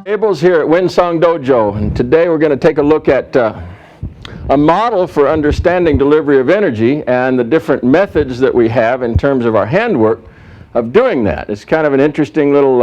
Tables here at Windsong Dojo, and today we're going to take a look at a model for understanding delivery of energy and the different methods that we have in terms of our handwork of doing that. It's kind of an interesting little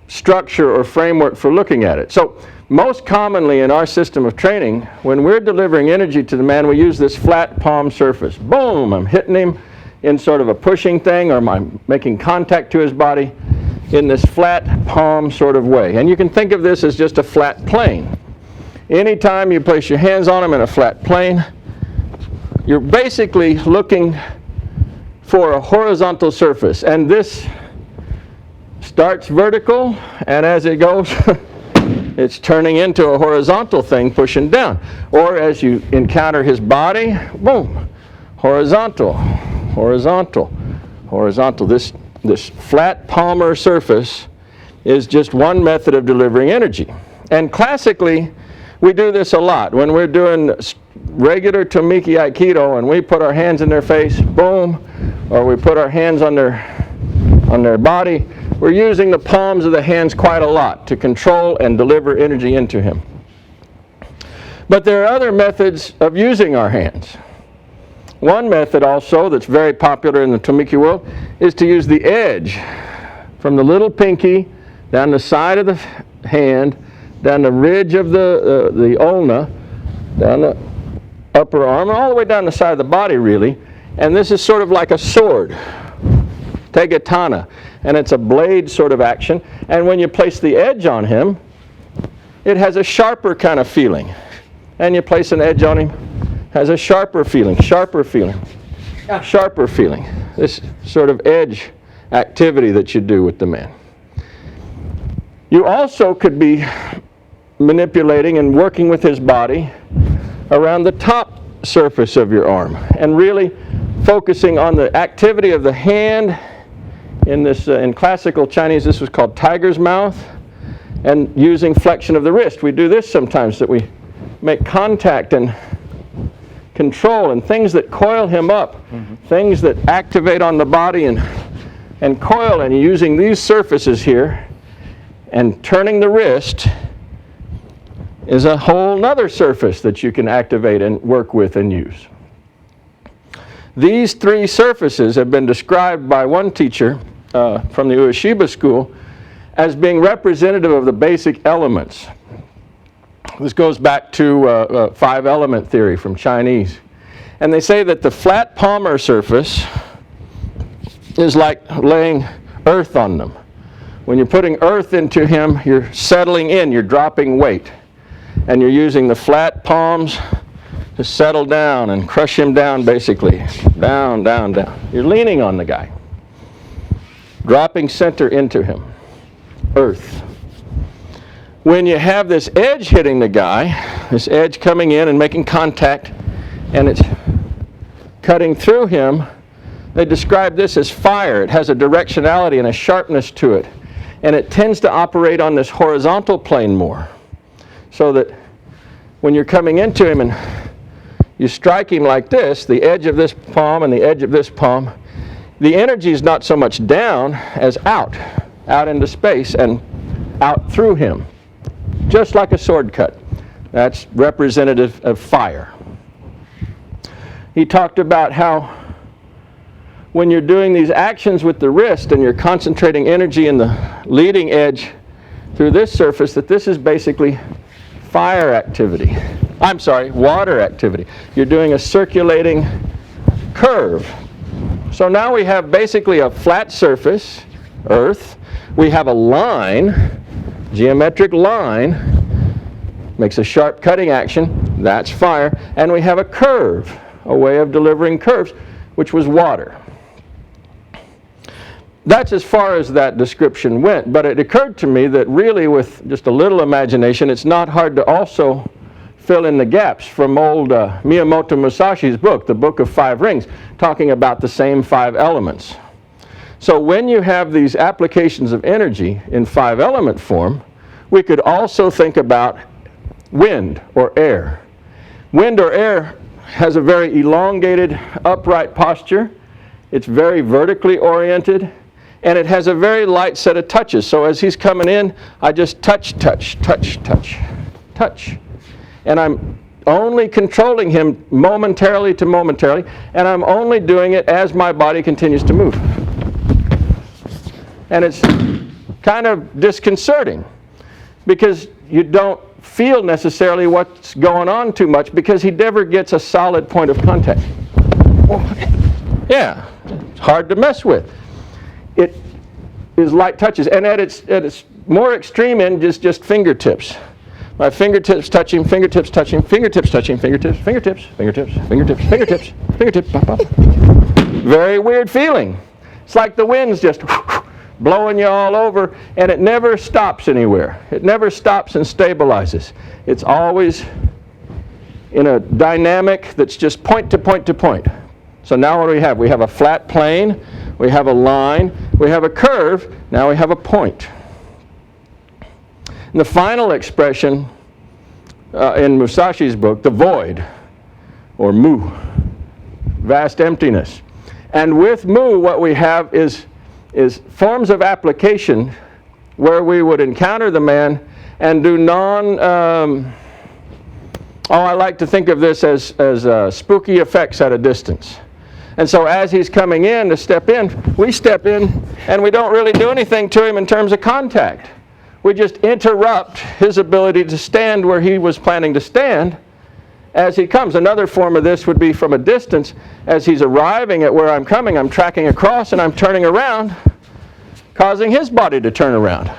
structure or framework for looking at it. So most commonly in our system of training, when we're delivering energy to the man, we use this flat palm surface. Boom, I'm hitting him in sort of a pushing thing, or I'm making contact to his body in this flat palm sort of way. And you can think of this as just a flat plane. Anytime you place your hands on him in a flat plane, you're basically looking for a horizontal surface. And this starts vertical, and as it goes, it's turning into a horizontal thing, pushing down. Or as you encounter his body, boom, horizontal, horizontal, horizontal. This flat palmar surface is just one method of delivering energy. And classically, we do this a lot. When we're doing regular Tomiki Aikido and we put our hands in their face, boom, or we put our hands on their body, we're using the palms of the hands quite a lot to control and deliver energy into him. But there are other methods of using our hands. One method also that's very popular in the Tomiki world is to use the edge from the little pinky down the side of the hand, down the ridge of the ulna, down the upper arm, all the way down the side of the body really. And this is sort of like a sword, tegatana, and it's a blade sort of action. And when you place the edge on him, it has a sharper kind of feeling. And you place an edge on him, has a sharper feeling, sharper feeling, sharper feeling. This sort of edge activity that you do with the man. You also could be manipulating and working with his body around the top surface of your arm and really focusing on the activity of the hand. In classical Chinese, this was called tiger's mouth, and using flexion of the wrist. We do this sometimes, that we make contact and control and things that coil him up, things that activate on the body and coil, and using these surfaces here and turning the wrist is a whole nother surface that you can activate and work with and use. These three surfaces have been described by one teacher from the Ueshiba school as being representative of the basic elements. This goes back to five-element theory from Chinese. And they say that the flat palmar surface is like laying earth on them. When you're putting earth into him, you're settling in, you're dropping weight. And you're using the flat palms to settle down and crush him down, basically. Down, down, down. You're leaning on the guy. Dropping center into him. Earth. When you have this edge hitting the guy, this edge coming in and making contact, and it's cutting through him, they describe this as fire. It has a directionality and a sharpness to it. And it tends to operate on this horizontal plane more. So that when you're coming into him and you strike him like this, the edge of this palm and the edge of this palm, the energy is not so much down as out into space and out through him. Just like a sword cut. That's representative of fire. He talked about how when you're doing these actions with the wrist and you're concentrating energy in the leading edge through this surface, that this is basically fire activity. I'm sorry, water activity. You're doing a circulating curve. So now we have basically a flat surface, earth. We have a line, geometric line, makes a sharp cutting action, that's fire. And we have a curve, a way of delivering curves, which was water. That's as far as that description went, but it occurred to me that really with just a little imagination, it's not hard to also fill in the gaps from old Miyamoto Musashi's book, the Book of Five Rings, talking about the same five elements. So when you have these applications of energy in five-element form, we could also think about wind or air. Wind or air has a very elongated, upright posture. It's very vertically oriented. and it has a very light set of touches. So as he's coming in, I just touch, touch, touch, touch, touch. And I'm only controlling him momentarily to momentarily, and I'm only doing it as my body continues to move. And it's kind of disconcerting because you don't feel necessarily what's going on too much because he never gets a solid point of contact. Yeah, it's hard to mess with. It is light touches, and at its more extreme end is just fingertips. My fingertips touching, fingertips touching, fingertips touching, fingertips, fingertips, fingertips, fingertips, fingertips, fingertips, pop, pop. Very weird feeling. It's like the wind's just blowing you all over, and it never stops anywhere. It never stops and stabilizes. It's always in a dynamic that's just point to point to point. So now what do we have? We have a flat plane, we have a line, we have a curve, now we have a point. And the final expression in Musashi's book, the void, or mu, vast emptiness. And with mu, what we have is forms of application where we would encounter the man and do I like to think of this as spooky effects at a distance. And so as he's coming in to step in, we step in and we don't really do anything to him in terms of contact. We just interrupt his ability to stand where he was planning to stand as he comes. Another form of this would be from a distance. As he's arriving at where I'm coming, I'm tracking across and I'm turning around, causing his body to turn around.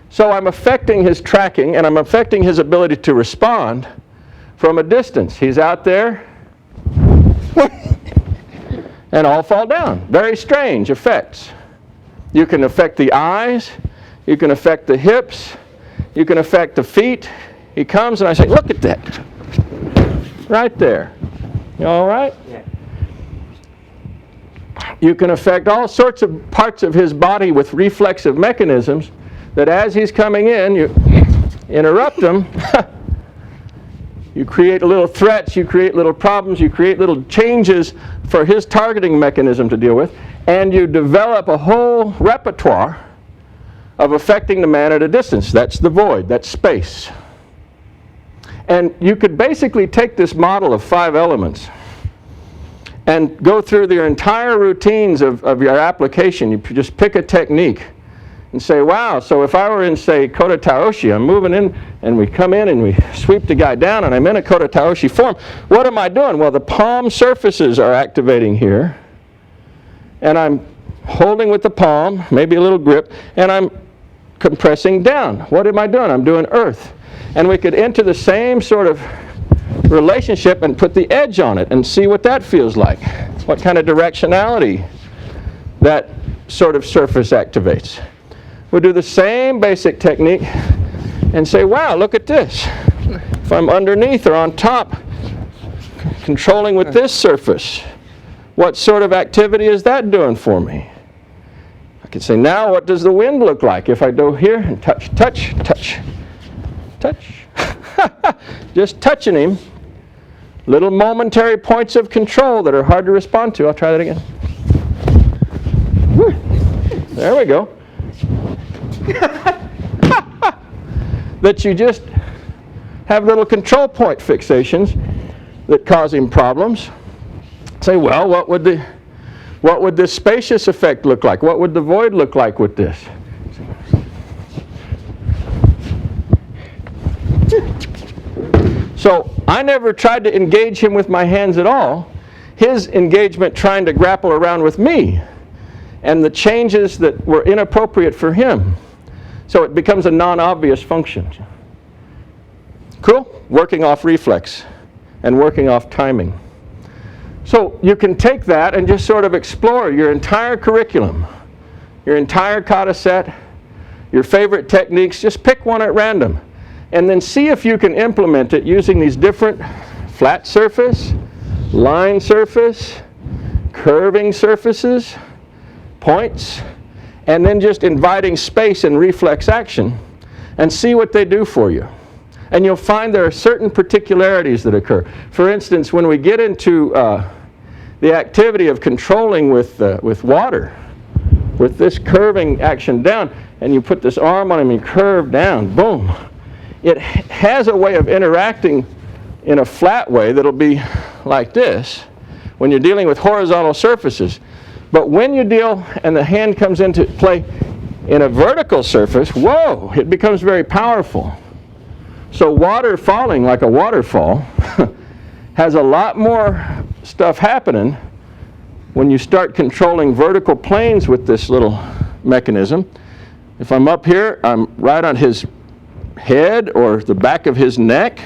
So I'm affecting his tracking and I'm affecting his ability to respond from a distance. He's out there and all fall down. Very strange effects. You can affect the eyes, you can affect the hips, you can affect the feet. He comes and I say, look at that. Right there. You all right? Yeah. You can affect all sorts of parts of his body with reflexive mechanisms that as he's coming in, you interrupt him. You create little threats, you create little problems, you create little changes for his targeting mechanism to deal with, and you develop a whole repertoire of affecting the man at a distance. That's the void, that's space. And you could basically take this model of 5 elements and go through your entire routines of your application. You just pick a technique and say, wow, so if I were in, say, Kota Taoshi, I'm moving in, and we come in and we sweep the guy down, and I'm in a Kota Taoshi form. What am I doing? Well, the palm surfaces are activating here, and I'm holding with the palm, maybe a little grip, and I'm compressing down. What am I doing? I'm doing earth. And we could enter the same sort of relationship and put the edge on it and see what that feels like, what kind of directionality that sort of surface activates. We'll do the same basic technique and say, wow, look at this. If I'm underneath or on top, controlling with this surface, what sort of activity is that doing for me? I could say, now what does the wind look like if I go here and touch, touch, touch, touch. Just touching him. Little momentary points of control that are hard to respond to. I'll try that again. Whew. There we go. That you just have little control point fixations that cause him problems. Say, well, what would this spacious effect look like? What would the void look like with this? So I never tried to engage him with my hands at all. His engagement trying to grapple around with me and the changes that were inappropriate for him. So it becomes a non-obvious function. Cool? Working off reflex and working off timing. So you can take that and just sort of explore your entire curriculum, your entire kata set, your favorite techniques. Just pick one at random and then see if you can implement it using these different flat surface, line surface, curving surfaces, points, and then just inviting space and reflex action and see what they do for you. And you'll find there are certain particularities that occur. For instance, when we get into the activity of controlling with water, with this curving action down, and you put this arm on him and you curve down, boom. It has a way of interacting in a flat way that'll be like this when you're dealing with horizontal surfaces. But when you deal and the hand comes into play in a vertical surface, whoa, it becomes very powerful. So water falling like a waterfall has a lot more stuff happening when you start controlling vertical planes with this little mechanism. If I'm up here, I'm right on his head or the back of his neck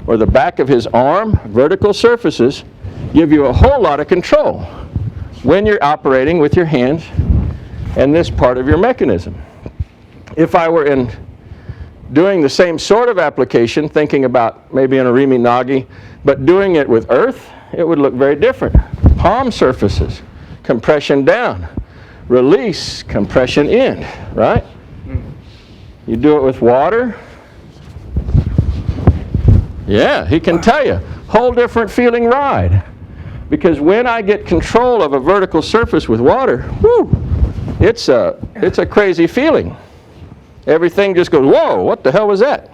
or the back of his arm. Vertical surfaces give you a whole lot of control when you're operating with your hands and this part of your mechanism. If I were doing the same sort of application, thinking about maybe an Arimi Nagi, but doing it with earth, it would look very different. Palm surfaces, compression down, release, compression in, right? You do it with water. Yeah, he can tell you, whole different feeling ride. Because when I get control of a vertical surface with water, whoo, it's a crazy feeling. Everything just goes, whoa, what the hell was that?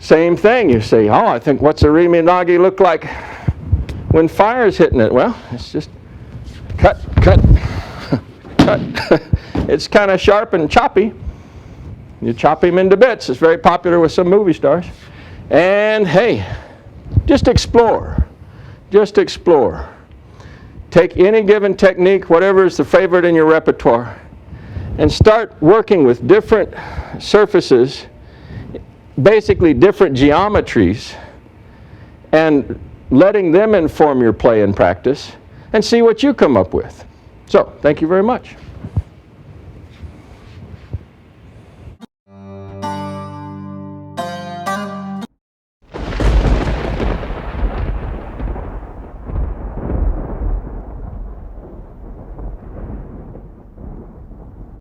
Same thing, you say, oh, I think what's a Arimi Nagi look like when fire's hitting it? Well, it's just cut, cut, cut. It's kind of sharp and choppy. You chop him into bits. It's very popular with some movie stars. And hey, just explore. Just explore. Take any given technique, whatever is the favorite in your repertoire, and start working with different surfaces, basically different geometries, and letting them inform your play and practice, and see what you come up with. So, thank you very much.